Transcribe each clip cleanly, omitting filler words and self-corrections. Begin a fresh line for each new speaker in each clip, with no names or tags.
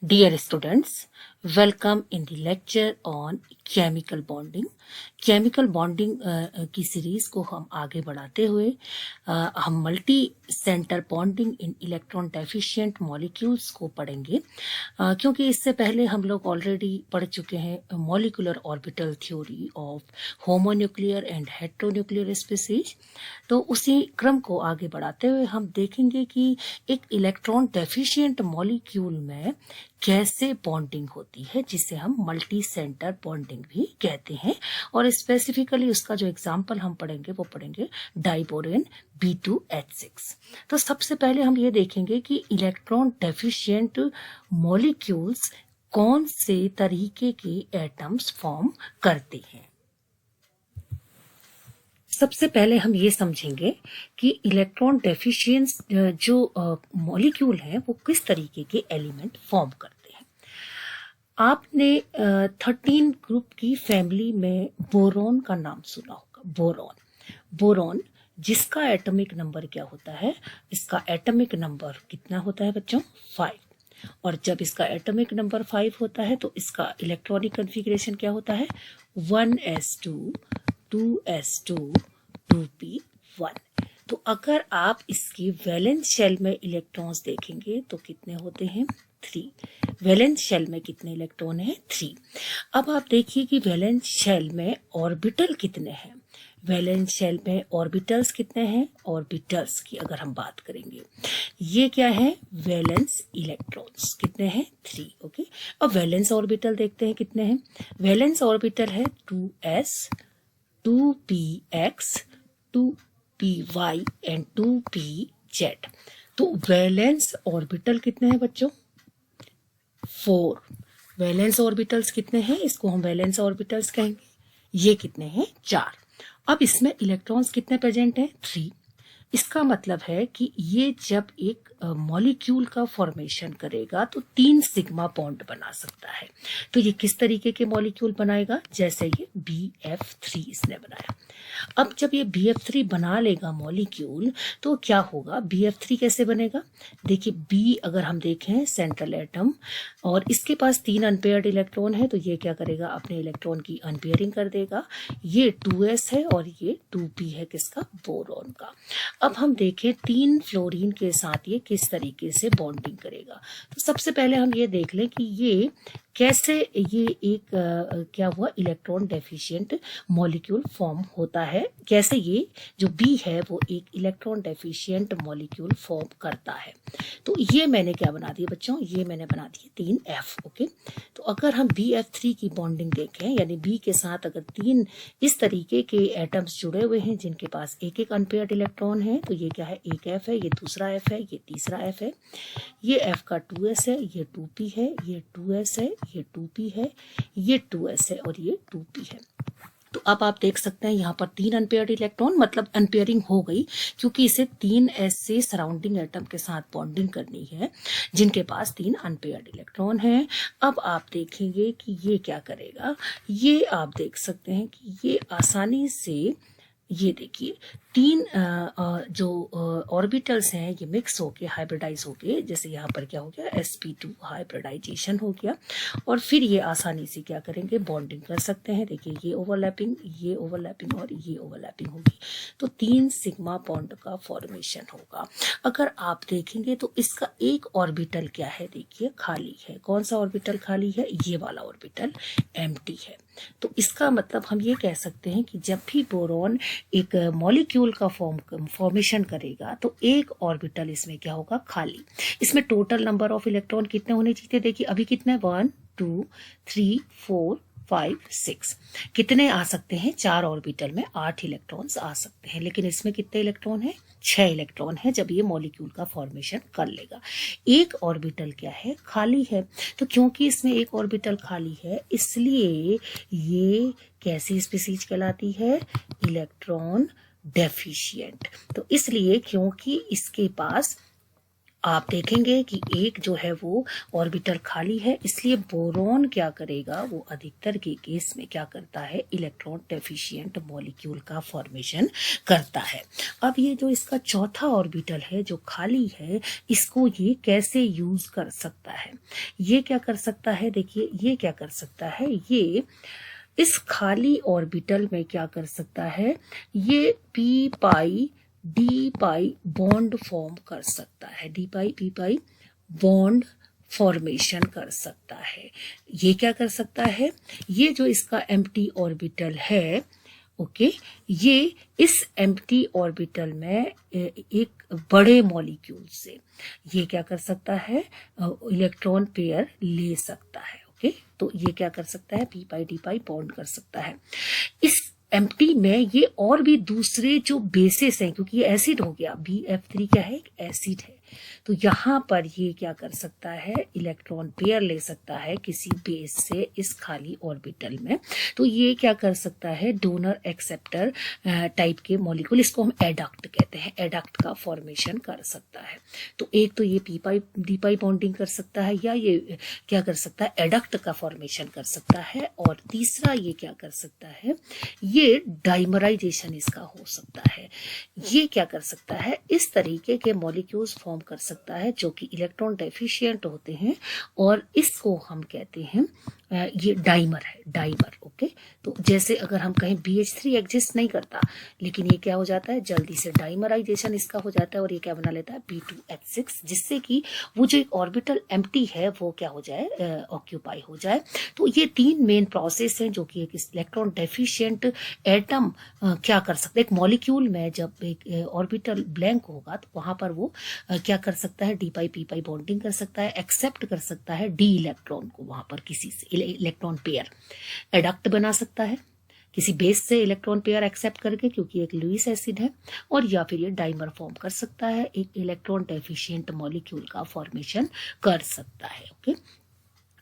Dear students, welcome in the lecture on chemical bonding. Chemical bonding की series को हम आगे बढ़ाते हुए हम multi centre bonding in electron deficient molecules को पढ़ेंगे, क्योंकि इससे पहले हम लोग ऑलरेडी पढ़ चुके हैं molecular orbital theory of homonuclear and heteronuclear species. तो उसी क्रम को आगे बढ़ाते हुए हम देखेंगे कि एक इलेक्ट्रॉन डेफिशिएंट मॉलिक्यूल में कैसे बॉन्डिंग होती है, जिसे हम मल्टी सेंटर बॉन्डिंग भी कहते हैं। और स्पेसिफिकली उसका जो एग्जांपल हम पढ़ेंगे वो पढ़ेंगे डाइबोरेन B2H6। तो सबसे पहले हम ये देखेंगे कि इलेक्ट्रॉन डेफिशिएंट मॉलिक्यूल्स कौन से तरीके के एटम्स फॉर्म करते हैं। सबसे पहले हम ये समझेंगे कि इलेक्ट्रॉन डेफिशिएंस जो मॉलिक्यूल है वो किस तरीके के एलिमेंट फॉर्म करते हैं। आपने 13 ग्रुप की फैमिली में बोरॉन का नाम सुना होगा। बोरॉन जिसका एटॉमिक नंबर क्या होता है, इसका एटॉमिक नंबर कितना होता है बच्चों, 5। और जब इसका एटॉमिक नंबर 5 होता है तो इसका इलेक्ट्रॉनिक कॉन्फ़िगरेशन क्या होता है, 1s2 2s2 2p1। तो अगर आप इसकी वैलेंस शेल में इलेक्ट्रॉन्स देखेंगे तो कितने होते हैं, 3। वैलेंस शेल में कितने इलेक्ट्रॉन हैं, 3। अब आप देखिए कि वैलेंस शेल में ऑर्बिटल कितने हैं। वैलेंस शेल में ऑर्बिटल्स कितने हैं, ऑर्बिटल्स की अगर हम बात करेंगे, ये क्या है, वैलेंस इलेक्ट्रॉन्स कितने हैं, 3। ओके, अब वैलेंस ऑर्बिटल देखते हैं कितने हैं। वैलेंस ऑर्बिटल है 2s 2px 2py and 2pz। तो वैलेंस ऑर्बिटल कितने हैं बच्चों, 4। वैलेंस ऑर्बिटल्स कितने हैं, इसको हम वैलेंस ऑर्बिटल्स कहेंगे। ये कितने हैं, 4। अब इसमें इलेक्ट्रॉन्स कितने प्रेजेंट हैं, 3। इसका मतलब है कि ये जब एक मॉलिक्यूल का फॉर्मेशन करेगा तो 3 सिग्मा बॉन्ड बना सकता है। तो ये किस तरीके के मॉलिक्यूल बनाएगा, जैसे ये BF3 इसने बनाया। अब जब ये BF3 बना लेगा मॉलिक्यूल तो क्या होगा, BF3 कैसे बनेगा, देखिए B अगर हम देखें सेंट्रल एटम और इसके पास 3 अनपेयर्ड इलेक्ट्रॉन है, तो ये क्या करेगा, अपने इलेक्ट्रॉन की अनपेयरिंग कर देगा। ये 2s है और ये 2p है, किसका, बोरॉन का। अब हम देखें 3 फ्लोरीन के साथ ये किस तरीके से बॉन्डिंग करेगा। तो सबसे पहले हम ये देख लें कि ये कैसे ये एक क्या हुआ, इलेक्ट्रॉन डेफिशिएंट मॉलिक्यूल फॉर्म होता है, कैसे ये जो B है वो एक इलेक्ट्रॉन डेफिशिएंट मॉलिक्यूल फॉर्म करता है। तो ये मैंने क्या बना दिया बच्चों, ये मैंने बना दिए 3F। ओके, तो अगर हम BF3 की बॉन्डिंग देखें, यानी B के साथ अगर 3 इस तरीके के एटम्स जुड़े हुए हैं जिनके पास एक एक अनपेयर्ड इलेक्ट्रॉन है, तो ये क्या है, एक F है, ये दूसरा F है, ये तीसरा F है, ये F का 2s है, ये 2p है, ये 2s है, ये 2p है, ये 2s है और ये 2p है। तो अब आप देख सकते हैं यहाँ पर 3 अनपेयर्ड इलेक्ट्रॉन, मतलब अनपेयरिंग हो गई क्योंकि इसे 3s से सराउंडिंग एटम के साथ बॉन्डिंग करनी है जिनके पास 3 अनपेयर्ड इलेक्ट्रॉन हैं। अब आप देखेंगे कि ये क्या करेगा, ये आप देख सकते हैं कि ये आसानी से, ये देखिए 3 जो ऑर्बिटल्स हैं ये मिक्स होके हाइब्रिडाइज होके, जैसे यहाँ पर क्या हो गया, sp2 हाइब्रिडाइजेशन हो गया और फिर ये आसानी से क्या करेंगे, बॉन्डिंग कर सकते हैं। देखिए ये ओवरलैपिंग, ये ओवरलैपिंग और ये ओवरलैपिंग होगी, तो 3 सिग्मा बॉन्ड का फॉर्मेशन होगा। अगर आप देखेंगे तो इसका एक ऑर्बिटल क्या है, देखिए खाली है। कौन सा ऑर्बिटल खाली है, ये वाला ऑर्बिटल एम्प्टी है। तो इसका मतलब हम ये कह सकते हैं कि जब भी बोरॉन एक मॉलिक्यूल का फॉर्मेशन करेगा तो एक ऑर्बिटल इसमें क्या होगा, खाली। इसमें टोटल नंबर ऑफ इलेक्ट्रॉन कितने होने चाहिए, देखिए अभी कितने, 1 2 3 4 5 6 कितने आ सकते हैं, 4 ऑर्बिटल में 8 इलेक्ट्रॉन्स आ सकते हैं, लेकिन इसमें कितने इलेक्ट्रॉन है, 6 इलेक्ट्रॉन है जब ये मॉलिक्यूल का फॉर्मेशन कर लेगा। एक ऑर्बिटल क्या है, खाली है। तो क्योंकि इसमें एक ऑर्बिटल खाली है इसलिए ये कैसी स्पीसीज कहलाती है, इलेक्ट्रॉन डेफिशिएंट। तो इसलिए क्योंकि इसके पास आप देखेंगे कि एक जो है वो ऑर्बिटल खाली है, इसलिए बोरॉन क्या करेगा, वो अधिकतर के केस में क्या करता है, इलेक्ट्रॉन डेफिशिएंट मॉलिक्यूल का फॉर्मेशन करता है। अब ये जो इसका चौथा ऑर्बिटल है जो खाली है, इसको ये कैसे यूज कर सकता है, ये क्या कर सकता है, देखिए ये क्या कर सकता है, ये इस खाली ऑर्बिटल में क्या कर सकता है, ये पी पाई डी पाई बॉन्ड फॉर्म कर सकता है, डी पाई पी पाई बॉन्ड फॉर्मेशन कर सकता है। ये क्या कर सकता है, ये जो इसका एम्प्टी ऑर्बिटल है, ओके, ये इस एम्प्टी ऑर्बिटल में एक बड़े मॉलिक्यूल से ये क्या कर सकता है, इलेक्ट्रॉन पेयर ले सकता है। ओके, तो ये क्या कर सकता है, पी पाई डी पाई बॉन्ड कर सकता है। इस एम्प्टी में ये और भी दूसरे जो बेसिस हैं, क्योंकि ये एसिड हो गया, BF3 क्या है, एक एसिड है, तो यहाँ पर ये क्या कर सकता है, इलेक्ट्रॉन पेयर ले सकता है किसी बेस से इस खाली ऑर्बिटल में। तो ये क्या कर सकता है, डोनर एक्सेप्टर टाइप के मॉलिक्यूल, इसको हम एडक्ट कहते हैं, एडक्ट का फॉर्मेशन कर सकता है। तो एक तो ये पी पाई डी पाई बॉन्डिंग कर सकता है, या ये क्या कर सकता है, एडक्ट का फॉर्मेशन कर सकता है, और तीसरा ये क्या कर सकता है, ये डाइमराइजेशन इसका हो सकता है। ये क्या कर सकता है, इस तरीके के मॉलिक्यूल्स फॉर्म कर सकता है जो कि इलेक्ट्रॉन डेफिशिएंट होते हैं, और इसको हम कहते हैं ये डाइमर है, डाइमर। ओके, तो जैसे अगर हम कहें BH3 एग्जिस्ट नहीं करता, लेकिन ये क्या हो जाता है, जल्दी से डाइमराइजेशन इसका हो जाता है, और ये क्या बना लेता है, B2H6, जिससे कि वो जो एक ऑर्बिटल एम्प्टी है वो क्या हो जाए, ऑक्यूपाई हो जाए। तो ये तीन मेन प्रोसेस हैं जो कि एक इलेक्ट्रॉन डेफिशिएंट एटम क्या कर सकता है, एक मॉलिक्यूल में जब एक ऑर्बिटल ब्लैंक होगा तो वहां पर वो क्या कर सकता है, डी पाई पी पाई बॉन्डिंग कर सकता है, एक्सेप्ट कर सकता है डी इलेक्ट्रॉन को, वहां पर किसी से इलेक्ट्रॉन पेयर एडक्ट बना सकता है किसी बेस से इलेक्ट्रॉन पेयर एक्सेप्ट करके, क्योंकि एक लुईस एसिड है, और या फिर ये डाइमर फॉर्म कर सकता है, एक इलेक्ट्रॉन डेफिशिएंट मॉलिक्यूल का फॉर्मेशन कर सकता है। ओके,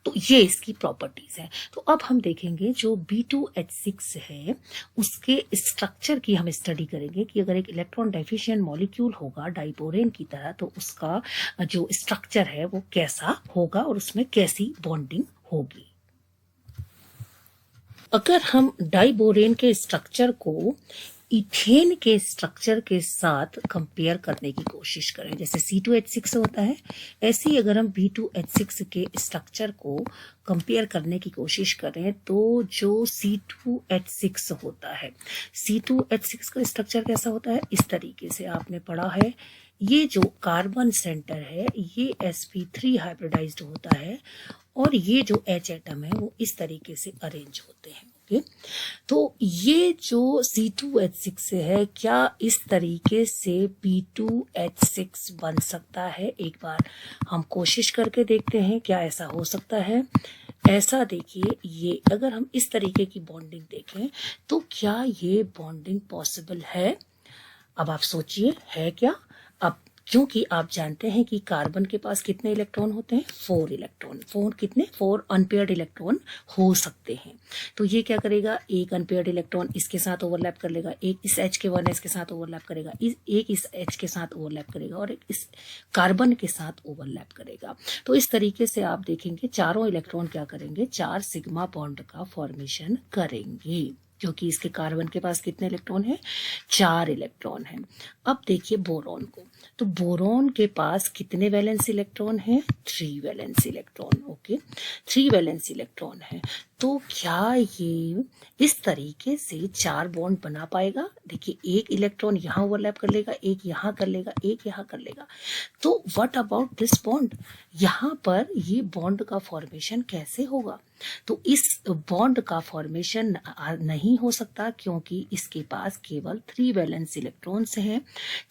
तो ये इसकी प्रॉपर्टीज है। तो अब हम देखेंगे जो B2H6 है उसके स्ट्रक्चर की हम स्टडी करेंगे कि अगर एक इलेक्ट्रॉन डेफिशिएंट मॉलिक्यूल होगा डाइबोरेन की तरह, तो उसका जो स्ट्रक्चर है वो कैसा होगा और उसमें कैसी बॉन्डिंग होगी। अगर हम डाइबोरेन के स्ट्रक्चर को इथेन के स्ट्रक्चर के साथ कंपेयर करने की कोशिश करें, जैसे C2H6 होता है, ऐसे ही अगर हम B2H6 के स्ट्रक्चर को कंपेयर करने की कोशिश करें, तो जो C2H6 होता है, C2H6 का स्ट्रक्चर कैसा होता है, इस तरीके से आपने पढ़ा है। ये जो कार्बन सेंटर है ये sp3 हाइब्रिडाइज्ड होता है, और ये जो H एटम है वो इस तरीके से अरेंज होते हैं। ओके, तो ये जो C2H6 है, क्या इस तरीके से B2H6 बन सकता है, एक बार हम कोशिश करके देखते हैं क्या ऐसा हो सकता है। ऐसा देखिए, ये अगर हम इस तरीके की बॉन्डिंग देखें तो क्या ये बॉन्डिंग पॉसिबल है। अब आप सोचिए है क्या। अब क्योंकि आप जानते हैं कि कार्बन के पास कितने इलेक्ट्रॉन होते हैं, 4 इलेक्ट्रॉन, 4 अनपेयर्ड इलेक्ट्रॉन हो सकते हैं। तो ये क्या करेगा, एक अनपेयर्ड इलेक्ट्रॉन इसके साथ ओवरलैप कर लेगा, एक इस H के 1s के साथ ओवरलैप करेगा, एक इस H के साथ ओवरलैप करेगा, और एक इस कार्बन के साथ ओवरलैप करेगा। तो इस तरीके से आप देखेंगे चारों इलेक्ट्रॉन क्या करेंगे, 4 सिग्मा बॉन्ड का फॉर्मेशन करेंगे, क्योंकि इसके कार्बन के पास कितने इलेक्ट्रॉन है, 4 इलेक्ट्रॉन है। अब देखिए बोरॉन को, तो बोरॉन के पास कितने वैलेंस इलेक्ट्रॉन है, 3 valence electron. Okay, 3 valence electron है। तो क्या ये इस तरीके से 4 बॉन्ड बना पाएगा। देखिए एक इलेक्ट्रॉन यहाँ ओवरलैप कर लेगा, एक यहाँ कर लेगा, एक यहाँ कर लेगा। तो व्हाट अबाउट दिस बॉन्ड, यहाँ पर ये बॉन्ड का फॉर्मेशन कैसे होगा। तो इस बॉन्ड का फॉर्मेशन नहीं हो सकता, क्योंकि इसके पास केवल 3 वैलेंस इलेक्ट्रॉन्स हैं,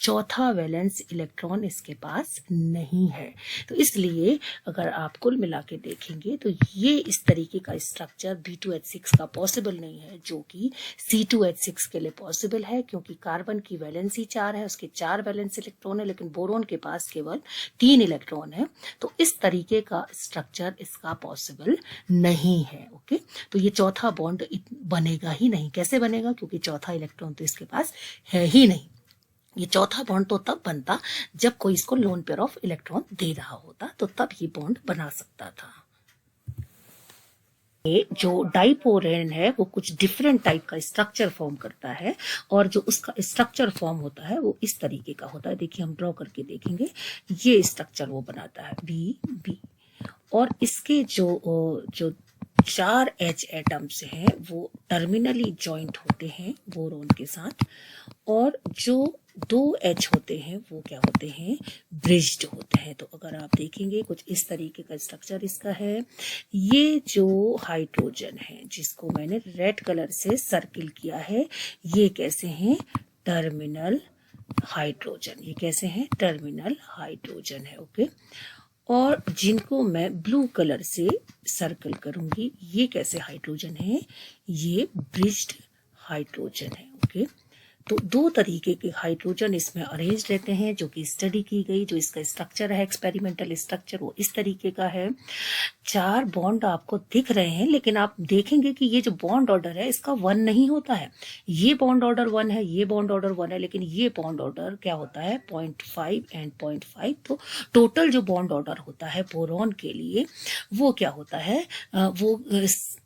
चौथा वैलेंस इलेक्ट्रॉन इसके पास नहीं है। तो इसलिए अगर आप कुल मिला के देखेंगे तो ये इस तरीके का स्ट्रक्चर B2H6 का पॉसिबल नहीं है, जो कि C2H6 के लिए पॉसिबल है, क्योंकि कार्बन की वैलेंसी 4 है, उसके 4 वैलेंस इलेक्ट्रॉन है, लेकिन बोरॉन के पास केवल 3 इलेक्ट्रॉन है। तो इस तरीके का स्ट्रक्चर इसका पॉसिबल नहीं है। ओके, तो ये चौथा बॉन्ड बनेगा ही नहीं। कैसे बनेगा, क्योंकि चौथा इलेक्ट्रॉन तो इसके पास है ही नहीं। ये चौथा बॉन्ड तो तब बनता जब कोई इसको लोन पेयर ऑफ इलेक्ट्रॉन दे रहा होता, तो तब ये बॉन्ड बना सकता था। ये जो डाइपोरेन है वो कुछ डिफरेंट टाइप का स्ट्रक्चर फॉर्म करता है, और जो उसका स्ट्रक्चर फॉर्म होता है वो इस तरीके का होता है। देखिए हम ड्रॉ करके देखेंगे, ये स्ट्रक्चर वो बनाता है बी बी, और इसके जो 4 H एटम्स हैं वो टर्मिनली जॉइंट होते हैं बोरोन के साथ, और जो 2 H होते हैं वो क्या होते हैं, ब्रिज्ड होते हैं। तो अगर आप देखेंगे कुछ इस तरीके का स्ट्रक्चर इसका है। ये जो हाइड्रोजन है जिसको मैंने रेड कलर से सर्किल किया है, ये कैसे हैं, टर्मिनल हाइड्रोजन। ये कैसे हैं, टर्मिनल हाइड्रोजन है। ओके, और जिनको मैं ब्लू कलर से सर्कल करूंगी, ये कैसे हाइड्रोजन है, ये ब्रिज्ड हाइड्रोजन है। ओके, तो 2 तरीके के हाइड्रोजन इसमें अरेंज रहते हैं, जो कि स्टडी की गई। जो इसका स्ट्रक्चर है, एक्सपेरिमेंटल स्ट्रक्चर, वो इस तरीके का है। 4 बॉन्ड आपको दिख रहे हैं, लेकिन आप देखेंगे कि ये जो बॉन्ड ऑर्डर है इसका 1 नहीं होता है। ये बॉन्ड ऑर्डर 1 है, ये बॉन्ड ऑर्डर 1 है, लेकिन ये बॉन्ड ऑर्डर क्या होता है, 0.5 एंड 0.5। तो टोटल जो बॉन्ड ऑर्डर होता है बोरॉन के लिए वो क्या होता है, वो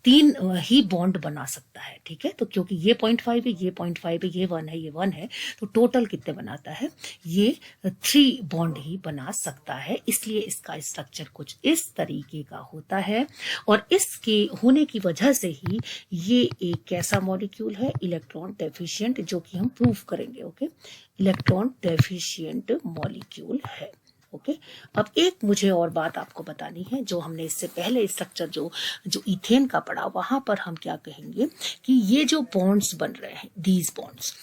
3 ही बॉन्ड बना सकता है। ठीक है, तो क्योंकि ये 0.5 है, ये 0.5 है, ये 1 है, ये 1 है, तो टोटल कितने बनाता है, ये 3 बॉन्ड ही बना सकता है। इसलिए इसका स्ट्रक्चर कुछ इस तरीके का होता है, और इसके होने की वजह से ही ये एक कैसा मॉलिक्यूल है, इलेक्ट्रॉन डेफिशिएंट, जो कि हम प्रूव करेंगे। ओके, इलेक्ट्रॉन डेफिशिएंट मॉलिक्यूल है। ओके, अब एक मुझे और बात आपको बतानी है, जो हमने इससे पहले स्ट्रक्चर जो इथेन का पढ़ा, वहां पर हम क्या कहेंगे कि ये जो बॉन्ड्स बन रहे हैं, दीज बॉन्ड्स,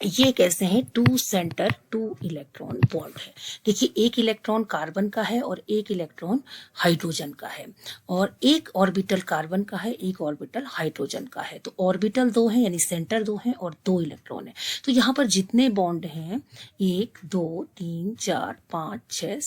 ये कैसे हैं, 2 सेंटर 2 इलेक्ट्रॉन बॉन्ड है। देखिए, एक इलेक्ट्रॉन कार्बन का है और एक इलेक्ट्रॉन हाइड्रोजन का है, और एक ऑर्बिटल कार्बन का है, एक ऑर्बिटल हाइड्रोजन का है। तो ऑर्बिटल 2 हैं, यानी सेंटर 2 हैं, और 2 इलेक्ट्रॉन है। तो यहाँ पर जितने बॉन्ड हैं, 1 2 3 4 5 6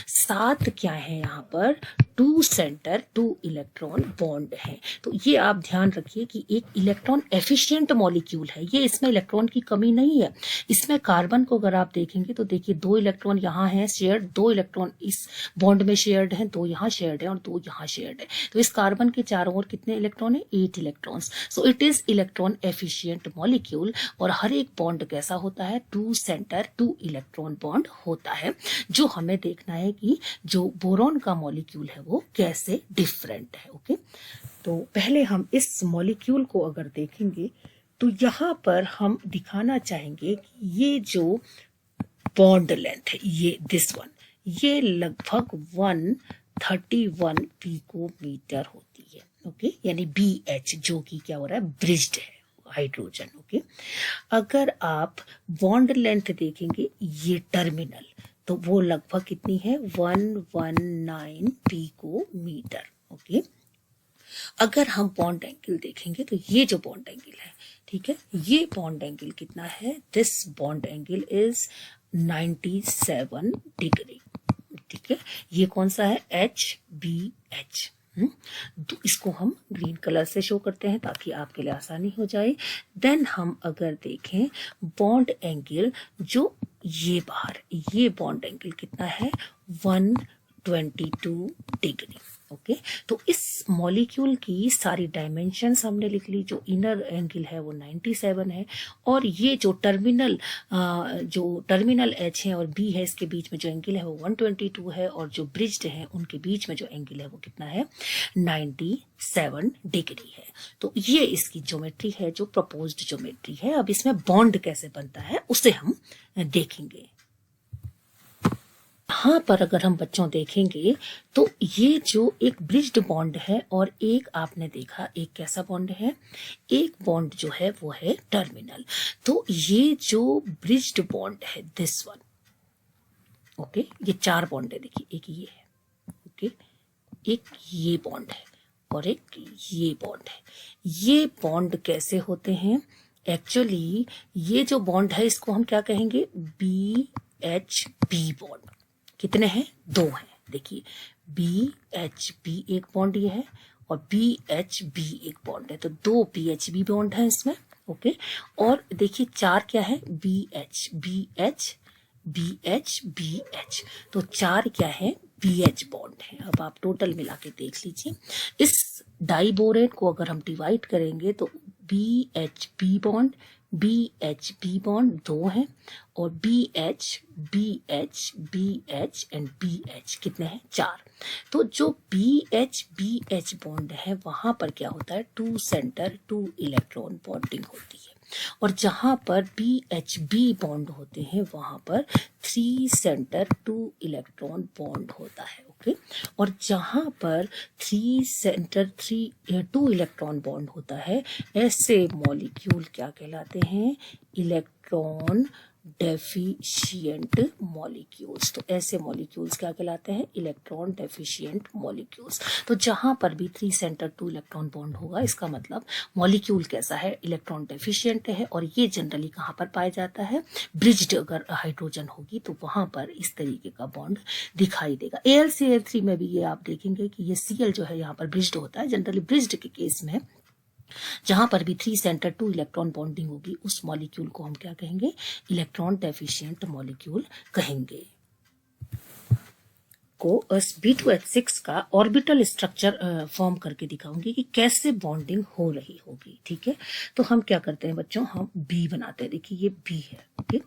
7 क्या है यहाँ पर, 2 सेंटर 2 इलेक्ट्रॉन बॉन्ड है। तो ये आप ध्यान रखिए कि एक इलेक्ट्रॉन एफिशिएंट मॉलिक्यूल है ये, इसमें इलेक्ट्रॉन की कमी नहीं है। इसमें कार्बन को अगर आप देखेंगे तो देखिए 2 इलेक्ट्रॉन यहाँ हैं शेयर्ड, 2 इलेक्ट्रॉन इस बॉन्ड में शेयर्ड हैं, 2 यहाँ शेयर्ड है और 2 यहाँ शेयर्ड है। तो इस कार्बन के चारों ओर कितने इलेक्ट्रॉन है, 8 electrons. So it is electron efficient molecule, और हर एक बॉन्ड कैसा होता है, 2 सेंटर 2 इलेक्ट्रॉन बॉन्ड होता है। जो हमें देखना है कि जो बोरॉन का मॉलिक्यूल है वो कैसे डिफरेंट है। ओके, तो पहले हम इस मॉलिक्यूल को अगर देखेंगे तो यहाँ पर हम दिखाना चाहेंगे कि ये जो बॉन्ड लेंथ है, ये दिस वन, ये लगभग 131 पिकोमीटर होती है। ओके, यानी BH, जो कि क्या हो रहा है, ब्रिज्ड है हाइड्रोजन। ओके, अगर आप बॉन्ड लेंथ देखेंगे, ये टर्मिनल, तो वो लगभग कितनी है, 119 पिकोमीटर। ओके, अगर हम बॉन्ड एंगल देखेंगे तो ये जो बॉन्ड एंगल है, ठीक है, ये बॉन्ड एंगल कितना है, this bond angle is 97 degree. ठीक है, ये कौन सा है, HBH। तो इसको हम ग्रीन कलर से शो करते हैं ताकि आपके लिए आसानी हो जाए। देन हम अगर देखें बॉन्ड एंगल, जो ये बाहर, ये बॉन्ड एंगल कितना है, 122 डिग्री। ओके, तो इस मॉलिक्यूल की सारी डायमेंशंस हमने लिख ली। जो इनर एंगल है वो 97 है, और ये जो टर्मिनल H है और B है, इसके बीच में जो एंगल है वो 122 है, और जो ब्रिज्ड है उनके बीच में जो एंगल है वो कितना है, 97 डिग्री है। तो ये इसकी ज्योमेट्री है, जो प्रपोज्ड ज्योमेट्री है। अब इसमें बॉन्ड कैसे बनता है उसे हम देखेंगे। यहाँ पर अगर हम बच्चों देखेंगे तो ये जो एक ब्रिज्ड बॉन्ड है, और एक आपने देखा एक कैसा बॉन्ड है, एक बॉन्ड जो है वो है टर्मिनल। तो ये जो ब्रिज्ड बॉन्ड है, दिस वन, ओके, ये 4 बॉन्ड है। देखिए, एक ये है, ओके, एक ये बॉन्ड है, और एक ये बॉन्ड है। ये बॉन्ड कैसे होते हैं, एक्चुअली ये जो बॉन्ड है इसको हम क्या कहेंगे, BHB बॉन्ड। कितने हैं, 2 हैं। देखिए, BHB एक बॉन्ड ये है, और BHB एक बॉन्ड है, तो 2 BHB बॉन्ड है इसमें, ओके। और देखिए 4 क्या है, BH BH BH BH, तो 4 क्या है, BH बॉन्ड है। अब आप टोटल मिला के देख लीजिए। इस डाइबोरेट को अगर हम डिवाइड करेंगे तो BHB बॉन्ड BHB बॉन्ड 2 है, और BH BH BH and BH कितने हैं, 4। तो जो BH BH बॉन्ड है वहां पर क्या होता है, 2 सेंटर 2 इलेक्ट्रॉन बॉन्डिंग होती है, और जहां पर BHB बॉन्ड होते हैं वहां पर 3 सेंटर 2 इलेक्ट्रॉन बॉन्ड होता है, ओके। और जहां पर 3 सेंटर 2 इलेक्ट्रॉन बॉन्ड होता है, ऐसे मॉलिक्यूल क्या कहलाते हैं, इलेक्ट्रॉन डेफिशिएंट मॉलिक्यूल्स। तो ऐसे मॉलिक्यूल्स क्या कहलाते हैं, इलेक्ट्रॉन डेफिशिएंट मॉलिक्यूल्स। तो जहां पर भी 3 सेंटर 2 इलेक्ट्रॉन बॉन्ड होगा, इसका मतलब मॉलिक्यूल कैसा है, इलेक्ट्रॉन डेफिशिएंट है। और ये जनरली कहां पर पाया जाता है, ब्रिज्ड अगर हाइड्रोजन होगी तो वहां पर इस तरीके का बॉन्ड दिखाई देगा। AlCl3 में भी ये आप देखेंगे कि ये Cl जो है यहाँ पर ब्रिज्ड होता है। जनरली ब्रिज्ड के केस में जहां पर भी 3 सेंटर 2 इलेक्ट्रॉन बॉन्डिंग होगी, उस मॉलिक्यूल को हम क्या कहेंगे, इलेक्ट्रॉन डेफिशिएंट मॉलिक्यूल कहेंगे। को B2H6 का ऑर्बिटल स्ट्रक्चर फॉर्म करके दिखाऊंगी कि कैसे बॉन्डिंग हो रही होगी, ठीक है। तो हम क्या करते हैं बच्चों, हम B बनाते हैं। देखिए ये B है, ओके।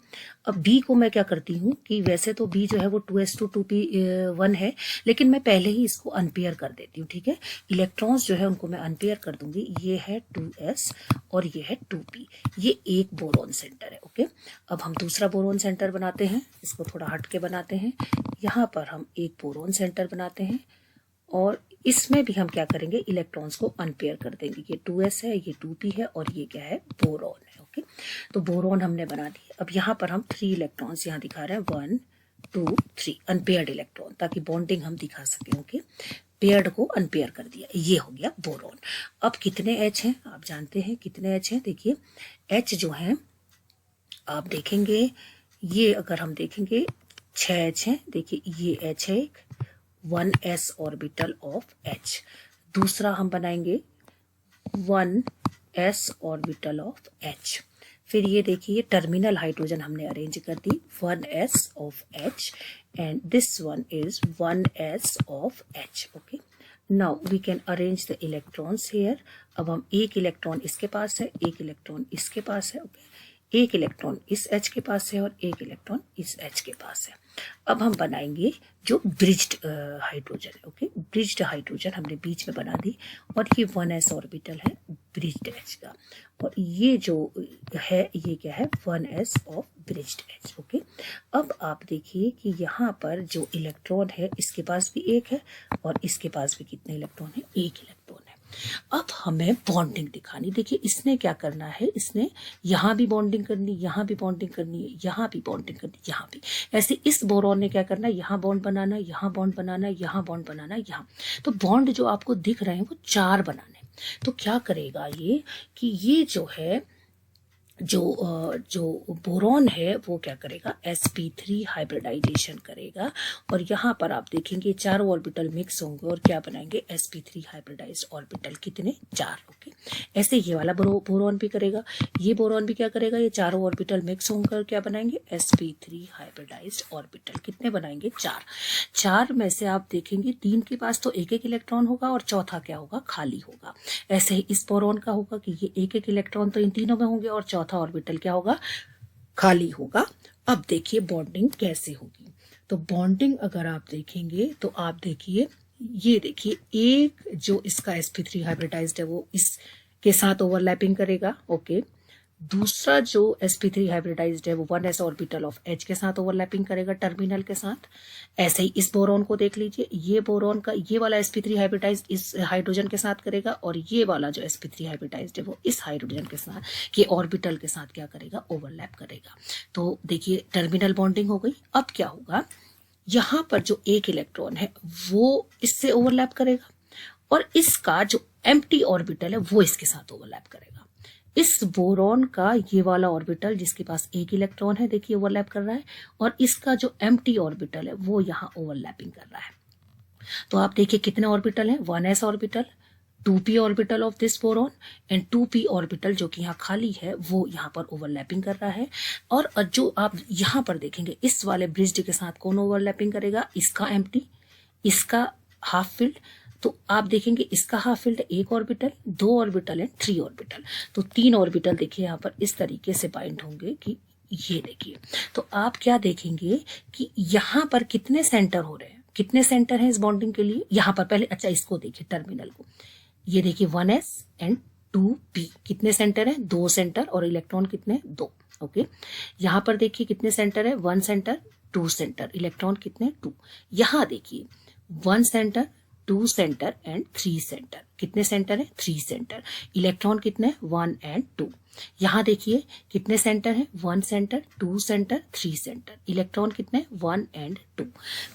अब B को मैं क्या करती हूँ कि वैसे तो B जो है वो 2s2 2p1 है, लेकिन मैं पहले ही इसको अनपेयर कर देती हूँ, ठीक है। इलेक्ट्रॉन्स जो है उनको मैं अनपेयर कर दूंगी। ये है 2s और ये है 2p, ये एक बोरॉन सेंटर है, ओके। अब हम दूसरा बोरॉन सेंटर बनाते हैं, इसको थोड़ा हट के बनाते हैं। यहाँ पर हम एक बोरॉन सेंटर बनाते हैं, और इसमें भी हम क्या करेंगे, इलेक्ट्रॉन्स को अनपेयर कर देंगे। ये 2s है, ये 2p है, और ये क्या है, बोरॉन है, ओके। तो बोरॉन हमने बना दिए। अब यहाँ पर हम 3 इलेक्ट्रॉन्स यहाँ दिखा रहे हैं, 1 2 3 अनपेयर्ड इलेक्ट्रॉन, ताकि बॉन्डिंग हम दिखा सकें, ओके। पेयर्ड को अनपेयर कर दिया, ये हो गया बोरॉन। अब कितने H हैं, आप जानते हैं कितने H हैं। देखिए H जो है आप देखेंगे, ये अगर हम देखेंगे 6 H हैं। देखिए ये H है एक, 1s ऑर्बिटल ऑफ H। दूसरा हम बनाएंगे 1s ऑर्बिटल ऑफ H। फिर ये देखिए टर्मिनल हाइड्रोजन हमने अरेंज कर दी, 1s of H, and this one is 1s of H, okay. Now we can arrange the electrons here. अब हम एक इलेक्ट्रॉन इसके पास है, एक इलेक्ट्रॉन इसके पास है, ओके। एक इलेक्ट्रॉन इस H के पास है और एक इलेक्ट्रॉन इस H के पास है। अब हम बनाएंगे जो ब्रिज्ड हाइड्रोजन है, ओके। ब्रिज्ड हाइड्रोजन हमने बीच में बना दी, और ये 1s ऑर्बिटल है ब्रिज्ड H का, और ये जो है ये क्या है, 1s of bridged H, okay. अब आप देखिए कि यहाँ पर जो इलेक्ट्रॉन है इसके पास भी एक है, और इसके पास भी कितने इलेक्ट्रॉन है, एक इलेक्ट्रॉन है। अब हमें बॉन्डिंग दिखानी। देखिए इसने क्या करना है, इसने यहाँ भी बॉन्डिंग करनी, यहाँ भी बॉन्डिंग करनी है, यहाँ भी बॉन्डिंग करनी, यहाँ भी। ऐसे इस बोरॉन ने क्या करना, यहाँ बॉन्ड बनाना, यहाँ बॉन्ड बनाना, यहाँ बॉन्ड बनाना, यहाँ। तो बॉन्ड जो आपको दिख रहे हैं वो 4 बनाने। तो क्या करेगा ये कि ये जो है जो बोरॉन है वो क्या करेगा, sp3 हाइब्रिडाइजेशन करेगा, और यहाँ पर आप देखेंगे चारों ऑर्बिटल मिक्स होंगे और क्या बनाएंगे, sp3 हाइब्रिडाइज्ड ऑर्बिटल, कितने, 4, ओके। ऐसे ये वाला बोरॉन भी करेगा, ये बोरॉन भी क्या करेगा, ये चारों ऑर्बिटल मिक्स होकर क्या बनाएंगे, sp3 हाइब्रिडाइज्ड ऑर्बिटल, कितने बनाएंगे, 4। 4 में से आप देखेंगे 3 के पास तो एक एक इलेक्ट्रॉन होगा, और चौथा क्या होगा, खाली होगा। ऐसे ही इस बोरॉन का होगा कि ये एक एक इलेक्ट्रॉन तो इन तीनों में होंगे, और चौथा ऑर्बिटल क्या होगा, खाली होगा। अब देखिए बॉन्डिंग कैसे होगी। तो बॉन्डिंग अगर आप देखेंगे तो आप देखिए, ये देखिए एक जो इसका sp3 हाइब्रिडाइज्ड है वो इसके साथ ओवरलैपिंग करेगा, ओके। दूसरा जो sp3 हाइब्रिडाइज्ड है वो 1s ऑर्बिटल ऑफ H के साथ ओवरलैपिंग करेगा टर्मिनल के साथ। ऐसे ही इस बोरॉन को देख लीजिए, ये बोरॉन का ये वाला sp3 हाइब्रिडाइज्ड इस हाइड्रोजन के साथ करेगा, और ये वाला जो sp3 हाइब्रिडाइज्ड है वो इस हाइड्रोजन के साथ के ऑर्बिटल के साथ क्या करेगा, ओवरलैप करेगा। तो देखिए टर्मिनल बॉन्डिंग हो गई। अब क्या होगा, यहाँ पर जो एक इलेक्ट्रॉन है वो इससे ओवरलैप करेगा, और इसका जो एम्प्टी ऑर्बिटल है वो इसके साथ ओवरलैप करेगा। इस बोरॉन का ये वाला ऑर्बिटल जिसके पास एक इलेक्ट्रॉन है, देखिए ओवरलैप कर रहा है, और इसका जो एम्प्टी ऑर्बिटल है वो यहाँ ओवरलैपिंग कर रहा है। तो आप देखिए कितने ऑर्बिटल हैं, 1s orbital, 2p orbital of this boron and 2p orbital जो कि यहाँ खाली है वो यहाँ पर ओवरलैपिंग कर रहा है। और जो आप यहाँ पर देखेंगे इस वाले ब्रिज्ड के साथ कौन ओवरलैपिंग करेगा, इसका एम्प्टी, इसका हाफ फिल्ड। तो आप देखेंगे इसका हाफ फिल्ड एक ऑर्बिटल, 2 ऑर्बिटल एंड 3 ऑर्बिटल। तो 3 ऑर्बिटल देखिए यहाँ पर इस तरीके से बाइंड होंगे कि ये देखिए। तो आप क्या देखेंगे कि यहाँ पर कितने सेंटर हो रहे हैं, कितने सेंटर हैं इस बॉन्डिंग के लिए यहाँ पर। पहले अच्छा इसको देखिए टर्मिनल को, ये देखिए 1s एंड 2p कितने सेंटर है, 2 सेंटर और इलेक्ट्रॉन कितने 2। ओके, यहाँ पर देखिए कितने सेंटर है, 1 सेंटर 2 सेंटर, इलेक्ट्रॉन कितने 2। यहाँ देखिए 1 सेंटर 2 सेंटर एंड 3 सेंटर, कितने सेंटर है 3 सेंटर, इलेक्ट्रॉन कितने 1 एंड 2। यहाँ देखिए कितने सेंटर है, 1 सेंटर 2 सेंटर 3 सेंटर, इलेक्ट्रॉन कितने 1 एंड 2।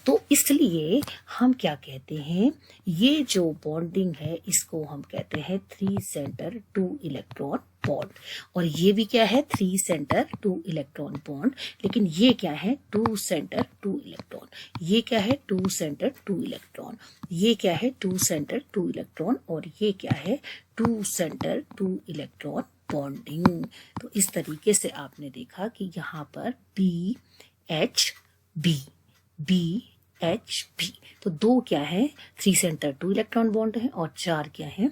तो इसलिए हम क्या कहते हैं, ये जो बॉन्डिंग है इसको हम कहते हैं 3 सेंटर 2 इलेक्ट्रॉन बॉन्ड। और ये भी क्या है 3 सेंटर 2 इलेक्ट्रॉन बॉन्ड। लेकिन ये क्या है 2 सेंटर 2 इलेक्ट्रॉन, ये क्या है 2 सेंटर 2 इलेक्ट्रॉन, ये क्या है 2 सेंटर 2 इलेक्ट्रॉन, और ये क्या है 2 सेंटर 2 इलेक्ट्रॉन बॉन्डिंग। तो इस तरीके से आपने देखा कि यहाँ पर B H B, B H B, तो 2 क्या है 3 सेंटर 2 इलेक्ट्रॉन बॉन्ड है और 4 क्या है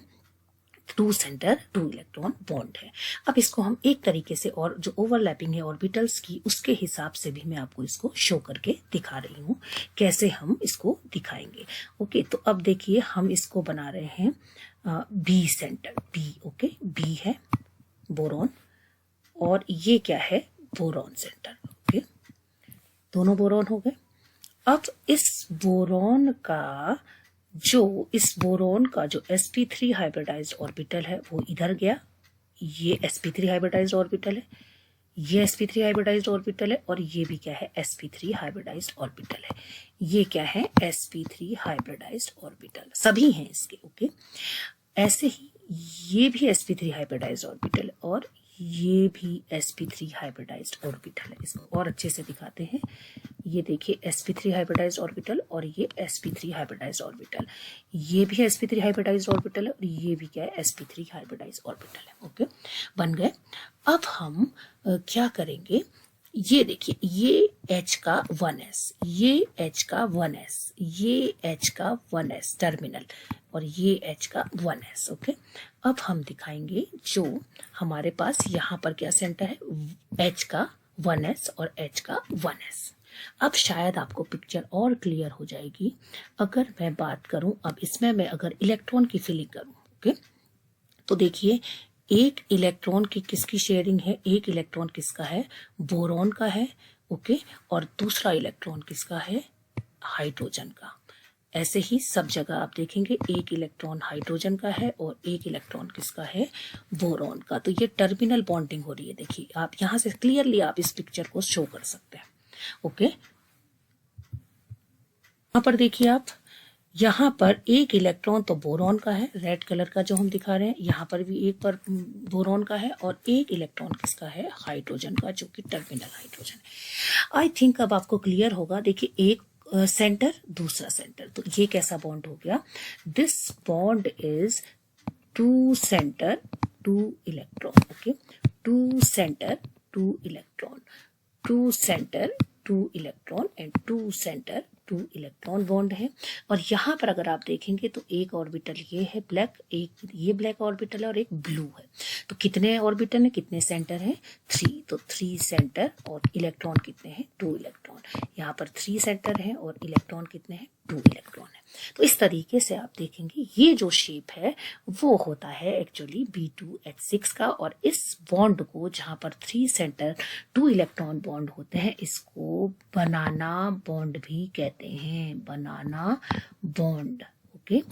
2 सेंटर 2 इलेक्ट्रॉन बॉन्ड है। अब इसको हम एक तरीके से, और जो ओवरलैपिंग है ऑर्बिटल्स की उसके हिसाब से भी मैं आपको इसको शो करके दिखा रही हूँ कैसे हम इसको दिखाएंगे। ओके, तो अब देखिए हम इसको बना रहे हैं B centre, B, okay, B है बोरॉन और ये क्या है बोरॉन सेंटर। ओके, दोनों बोरॉन हो गए। अब इस बोरॉन का जो sp3 हाइब्रिडाइज्ड ऑर्बिटल है वो इधर गया, ये sp3 हाइब्रिडाइज्ड ऑर्बिटल है, ये sp3 हाइब्रिडाइज्ड ऑर्बिटल है, और ये भी क्या है sp3 हाइब्रिडाइज्ड ऑर्बिटल है, ये क्या है sp3 हाइब्रिडाइज्ड ऑर्बिटल, सभी हैं इसके। ओके, ऐसे ही ये भी sp3 हाइब्रिडाइज्ड ऑर्बिटल और ये भी sp3 हाइब्रिडाइज्ड ऑर्बिटल है। इसको और अच्छे से दिखाते हैं, ये देखिए sp3 हाइब्रिडाइज्ड ऑर्बिटल और ये sp3 हाइब्रिडाइज्ड ऑर्बिटल, ये भी sp3 हाइब्रिडाइज्ड ऑर्बिटल है और ये भी क्या है sp3 हाइब्रिडाइज्ड ऑर्बिटल है। ओके, बन गए। अब हम क्या करेंगे, ये देखिए ये H का 1s, ये H का 1s, ये H का 1s टर्मिनल और ये H का 1s। ओके, अब हम दिखाएंगे जो हमारे पास यहाँ पर क्या सेंटर है H का 1s और H का 1s। अब शायद आपको पिक्चर और क्लियर हो जाएगी अगर मैं बात करूं, अब इसमें मैं अगर इलेक्ट्रॉन की फिलिंग करूं। ओके, तो देखिए एक इलेक्ट्रॉन की किसकी शेयरिंग है, एक इलेक्ट्रॉन किसका है बोरॉन का है। ओके, और दूसरा इलेक्ट्रॉन किसका है हाइड्रोजन का। ऐसे ही सब जगह आप देखेंगे एक इलेक्ट्रॉन हाइड्रोजन का है और एक इलेक्ट्रॉन किसका है बोरॉन का। तो ये टर्मिनल बॉन्डिंग हो रही है, देखिए आप यहां से क्लियरली आप इस पिक्चर को शो कर सकते हैं। ओके, यहां पर देखिए आप, यहाँ पर एक इलेक्ट्रॉन तो बोरॉन का है, रेड कलर का जो हम दिखा रहे हैं, यहाँ पर भी एक पर बोरॉन का है और एक इलेक्ट्रॉन किसका है हाइड्रोजन का, जो कि टर्मिनल हाइड्रोजन है। आई थिंक अब आपको क्लियर होगा। देखिए एक सेंटर दूसरा सेंटर, तो ये कैसा बॉन्ड हो गया, this bond is 2 centre 2 electron. Okay, 2 centre 2 electron, 2 centre 2 electron and 2 centre 2 electron bond है। और यहाँ पर अगर आप देखेंगे तो एक ऑर्बिटल ये है ब्लैक, एक ये ब्लैक ऑर्बिटल है और एक ब्लू है। तो कितने ऑर्बिटल है, कितने सेंटर है 3, तो 3 सेंटर और इलेक्ट्रॉन कितने हैं 2 इलेक्ट्रॉन। यहाँ पर 3 सेंटर है और इलेक्ट्रॉन कितने हैं 2 इलेक्ट्रॉन है। तो इस तरीके से आप देखेंगे ये जो शेप है वो होता है एक्चुअली B2H6 का। और इस बॉन्ड को जहाँ पर 3 सेंटर 2 इलेक्ट्रॉन बॉन्ड होते हैं इसको बनाना बॉन्ड भी कहते हैं, बनाना बॉन्ड। ओके,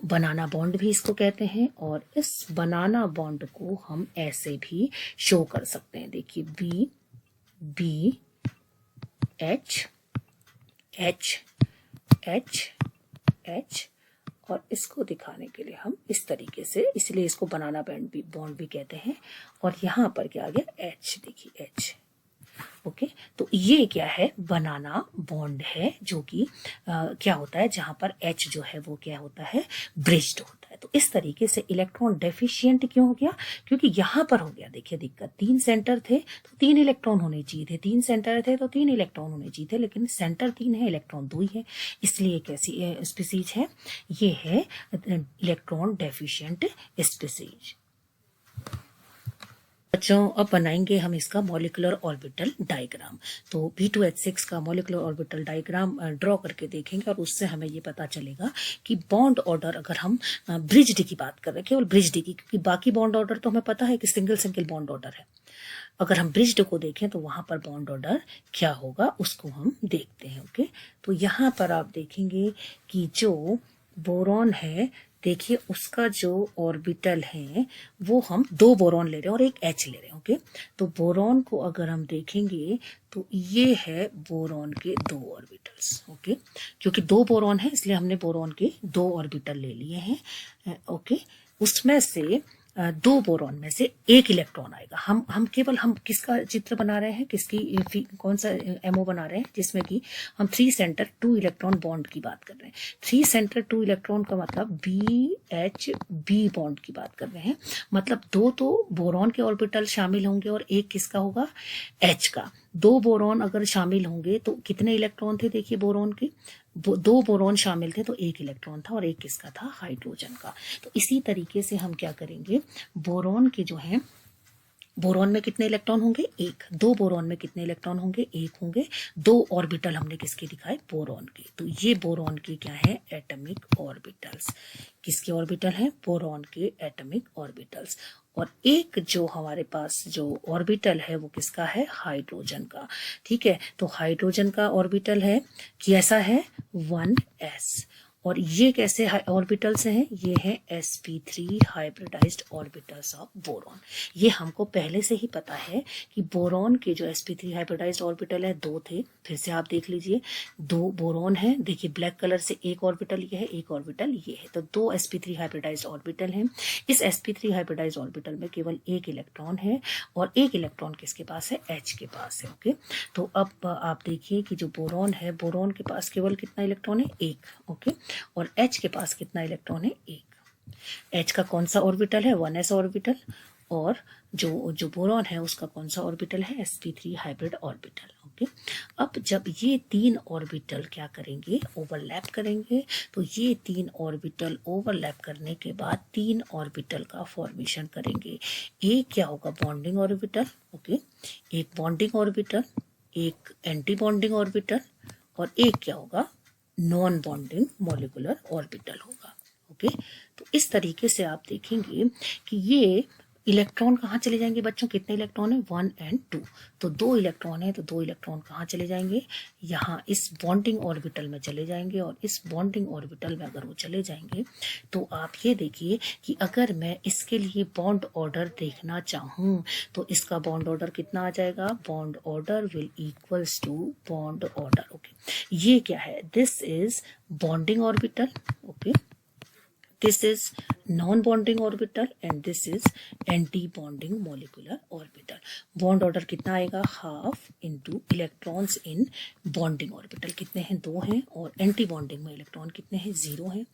बनाना बॉन्ड भी इसको कहते हैं। और इस बनाना बॉन्ड को हम ऐसे भी शो कर सकते हैं, देखिए B H H H H, और इसको दिखाने के लिए हम इस तरीके से, इसलिए इसको बनाना बॉन्ड भी कहते हैं। और यहाँ पर क्या आ गया H, देखिए H। ओके, तो ये क्या है बनाना बॉन्ड है, जो कि क्या होता है जहां पर H जो है वो क्या होता है ब्रिज्ड होता है। तो इस तरीके से इलेक्ट्रॉन डेफिशिएंट क्यों हो गया, क्योंकि यहाँ पर हो गया देखिए दिक्कत, 3 सेंटर थे तो 3 इलेक्ट्रॉन होने चाहिए थे, 3 सेंटर थे तो 3 इलेक्ट्रॉन होने चाहिए थे, लेकिन सेंटर 3 है, इलेक्ट्रॉन 2 ही है, इसलिए कैसी स्पीसीज है, ये है इलेक्ट्रॉन डेफिशिएंट स्पीसीज। बच्चों अब बनाएंगे हम इसका मॉलिक्यूलर ऑर्बिटल डायग्राम। तो B2H6 का मॉलिक्यूलर ऑर्बिटल डायग्राम ड्रॉ करके देखेंगे और उससे हमें ये पता चलेगा कि बॉन्ड ऑर्डर, अगर हम ब्रिज्ड की बात कर रहे हैं, केवल ब्रिज्ड की, क्योंकि बाकी बॉन्ड ऑर्डर तो हमें पता है कि सिंगल सिंगल बॉन्ड ऑर्डर है, अगर हम ब्रिज्ड को देखें तो वहां पर बॉन्ड ऑर्डर क्या होगा उसको हम देखते हैं। ओके, तो यहाँ पर आप देखेंगे कि जो बोरॉन है, देखिए उसका जो ऑर्बिटल है वो हम 2 बोरॉन ले रहे हैं और एक H ले रहे हैं। ओके, तो बोरॉन को अगर हम देखेंगे तो ये है बोरॉन के 2 ऑर्बिटल्स। ओके, क्योंकि 2 बोरॉन है इसलिए हमने बोरॉन के 2 ऑर्बिटल ले लिए हैं। ओके, उसमें से 2 बोरॉन में से 1 इलेक्ट्रॉन आएगा। हम केवल हम किसका चित्र बना रहे हैं, किसकी कौन सा एमओ बना रहे हैं, जिसमें कि हम 3 सेंटर 2 इलेक्ट्रॉन बॉन्ड की बात कर रहे हैं। 3 सेंटर 2 इलेक्ट्रॉन का मतलब BHB बॉन्ड की बात कर रहे हैं, मतलब 2 तो बोरॉन के ऑर्बिटल शामिल होंगे और 1 किसका होगा, H का। 2 बोरॉन अगर शामिल होंगे तो कितने इलेक्ट्रॉन थे, देखिए बोरॉन के 2 बोरॉन शामिल थे तो 1 इलेक्ट्रॉन था और 1 किसका था, हाइड्रोजन का। तो इसी तरीके से हम क्या करेंगे, बोरॉन के जो है, बोरॉन में कितने इलेक्ट्रॉन होंगे, 1। 2 बोरॉन में कितने इलेक्ट्रॉन होंगे, 1 होंगे। 2 ऑर्बिटल हमने किसके दिखाए, बोरॉन के। तो ये बोरॉन के क्या है, एटॉमिक ऑर्बिटल्स। किसके ऑर्बिटल हैं, बोरॉन के एटॉमिक ऑर्बिटल्स। और एक जो हमारे पास जो ऑर्बिटल है वो किसका है, हाइड्रोजन का। ठीक है, तो हाइड्रोजन का ऑर्बिटल है कैसा है, 1s। और ये कैसे ऑर्बिटल्स हैं, ये है sp3 hybridised orbitals of boron. ये हमको पहले से ही पता है कि बोरॉन के जो sp3 हाइब्रिडाइज्ड ऑर्बिटल है 2 थे। फिर से आप देख लीजिए, 2 बोरॉन है, देखिए ब्लैक कलर से एक ऑर्बिटल ये है, एक ऑर्बिटल ये है, तो 2 sp3 हाइब्रिडाइज्ड ऑर्बिटल हैं। इस sp3 हाइब्रिडाइज्ड ऑर्बिटल में केवल 1 इलेक्ट्रॉन है और 1 इलेक्ट्रॉन किसके पास है, H के पास है। ओके, तो अब आप देखिए कि जो बोरॉन है, बोरॉन के पास केवल कितना इलेक्ट्रॉन है, 1। ओके, और H के पास कितना इलेक्ट्रॉन है, 1। H का कौन सा ऑर्बिटल है, 1s ऑर्बिटल। और जो बोरॉन है उसका कौन सा ऑर्बिटल है, sp3 हाइब्रिड ऑर्बिटल। ओके, अब जब ये 3 ऑर्बिटल क्या करेंगे, ओवरलैप करेंगे, तो ये 3 ऑर्बिटल ओवरलैप करने के बाद 3 ऑर्बिटल का फॉर्मेशन करेंगे। एक क्या होगा, बॉन्डिंग ऑर्बिटल। ओके, एक बॉन्डिंग ऑर्बिटल, एक एंटी बॉन्डिंग ऑर्बिटल और एक क्या होगा, नॉन बॉन्डिंग मॉलिक्यूलर ऑर्बिटल होगा। ओके, तो इस तरीके से आप देखेंगे कि ये इलेक्ट्रॉन कहाँ चले जाएंगे बच्चों, कितने इलेक्ट्रॉन है, 1 और 2। तो 2 इलेक्ट्रॉन है तो 2 इलेक्ट्रॉन कहाँ चले जाएंगे, यहाँ इस बॉन्डिंग ऑर्बिटल में चले जाएंगे। और इस बॉन्डिंग ऑर्बिटल में अगर वो चले जाएंगे तो आप ये देखिए कि अगर मैं इसके लिए बॉन्ड ऑर्डर देखना चाहूँ तो इसका बॉन्ड ऑर्डर कितना आ जाएगा, bond order will equals to bond order. Okay, ये क्या है, this is bonding orbital. Okay, this is non-bonding orbital and this is anti-bonding molecular orbital. Bond order कितना आएगा, half into electrons in bonding orbital कितने हैं, 2 हैं, और anti bonding में इलेक्ट्रॉन कितने हैं, 0 हैं।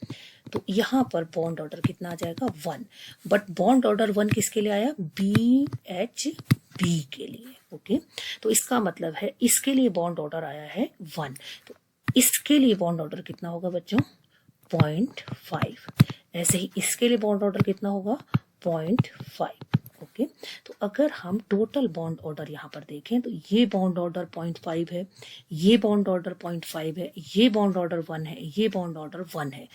तो यहाँ पर बॉन्ड ऑर्डर कितना आ जाएगा, 1। बट बॉन्ड ऑर्डर 1 किसके लिए आया, BHB के लिए। ओके, तो इसका मतलब है इसके लिए बॉन्ड ऑर्डर आया है 1, तो इसके लिए बॉन्ड ऑर्डर कितना होगा बच्चों, 0.5। ऐसे ही इसके लिए बॉन्ड ऑर्डर कितना होगा, 0.5। ओके, तो अगर हम टोटल बॉन्ड ऑर्डर यहाँ पर देखें तो ये बॉन्ड ऑर्डर 0.5 है, ये बॉन्ड ऑर्डर 0.5 है, ये बॉन्ड ऑर्डर 1 है, ये बॉन्ड ऑर्डर 1 है।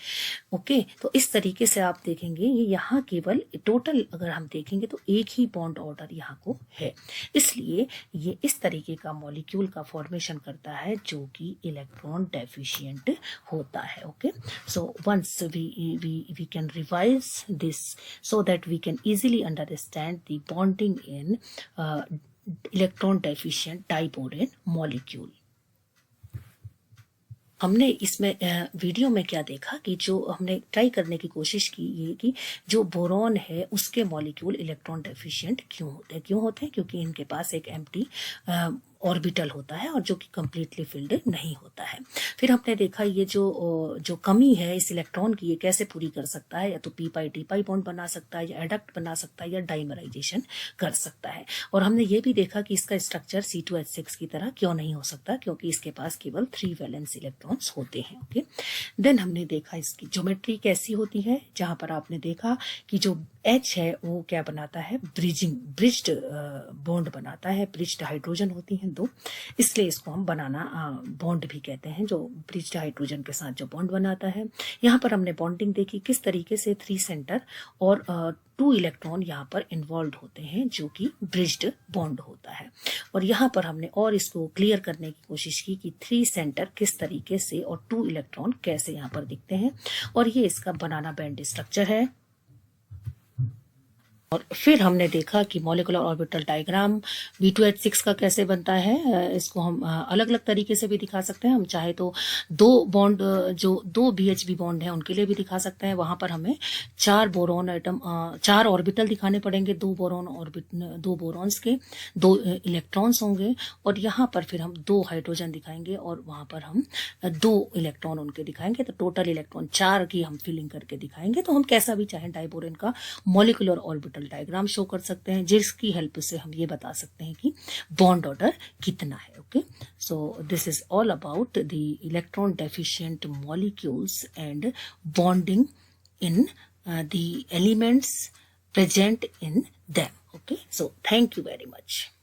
ओके, तो इस तरीके से आप देखेंगे ये यहाँ केवल टोटल अगर हम देखेंगे तो एक ही बॉन्ड ऑर्डर यहाँ को है, इसलिए ये इस तरीके का मॉलिक्यूल का फॉर्मेशन करता है जो कि इलेक्ट्रॉन डेफिशिएंट होता है। Okay, so once we can revise this so that we can easily understand the bonding in electron deficient diborane molecule. हमने इसमें वीडियो में क्या देखा कि जो हमने ट्राई करने की कोशिश की ये कि जो बोरॉन है उसके मॉलिक्यूल इलेक्ट्रॉन डेफिशिएंट क्यों होते हैं, क्योंकि इनके पास एक एम्प्टी ऑर्बिटल होता है और जो कि कंप्लीटली फिल्ड नहीं होता है। फिर हमने देखा ये जो कमी है इस इलेक्ट्रॉन की, ये कैसे पूरी कर सकता है, या तो P pi T pi bond बना सकता है, या एडक्ट बना सकता है, या डाइमराइजेशन कर सकता है। और हमने ये भी देखा कि इसका स्ट्रक्चर C2H6 की तरह क्यों नहीं हो सकता, क्योंकि इसके पास केवल 3 वैलेंस इलेक्ट्रॉन्स होते हैं। ओके, देन हमने देखा इसकी ज्योमेट्री कैसी होती है, जहां पर आपने देखा कि जो H है वो क्या बनाता है, ब्रिज्ड बॉन्ड बनाता है। ब्रिज्ड हाइड्रोजन होती हैं 2, इसलिए इसको हम बनाना बॉन्ड भी कहते हैं, जो ब्रिज्ड हाइड्रोजन के साथ जो बॉन्ड बनाता है। यहाँ पर हमने बॉन्डिंग देखी किस तरीके से 3 सेंटर और 2 इलेक्ट्रॉन यहाँ पर इन्वॉल्व होते हैं, जो कि ब्रिज्ड बॉन्ड होता है। और यहाँ पर हमने और इसको क्लियर करने की कोशिश की कि 3 सेंटर किस तरीके से और 2 इलेक्ट्रॉन कैसे यहाँ पर दिखते हैं, और ये इसका बनाना बैंड स्ट्रक्चर है। और फिर हमने देखा कि मॉलिक्यूलर ऑर्बिटल डायग्राम B2H6 का कैसे बनता है। इसको हम अलग अलग तरीके से भी दिखा सकते हैं। हम चाहे तो 2 बॉन्ड, जो 2 BHB बॉन्ड हैं उनके लिए भी दिखा सकते हैं। वहां पर हमें 4 बोरॉन एटम, 4 ऑर्बिटल दिखाने पड़ेंगे, 2 बोरॉन्स के 2 इलेक्ट्रॉन्स होंगे, और यहाँ पर फिर हम 2 हाइड्रोजन दिखाएंगे और वहां पर हम 2 इलेक्ट्रॉन उनके दिखाएंगे। तो टोटल इलेक्ट्रॉन 4 की हम फिलिंग करके दिखाएंगे। तो हम कैसा भी चाहें डाइबोरेन का मॉलिक्यूलर ऑर्बिटल डायग्राम शो कर सकते हैं, जिसकी हेल्प से हम ये बता सकते हैं कि बॉन्ड ऑर्डर कितना है। Okay, so this is all about the electron deficient molecules and bonding in the elements present in them. Okay, so thank you very much.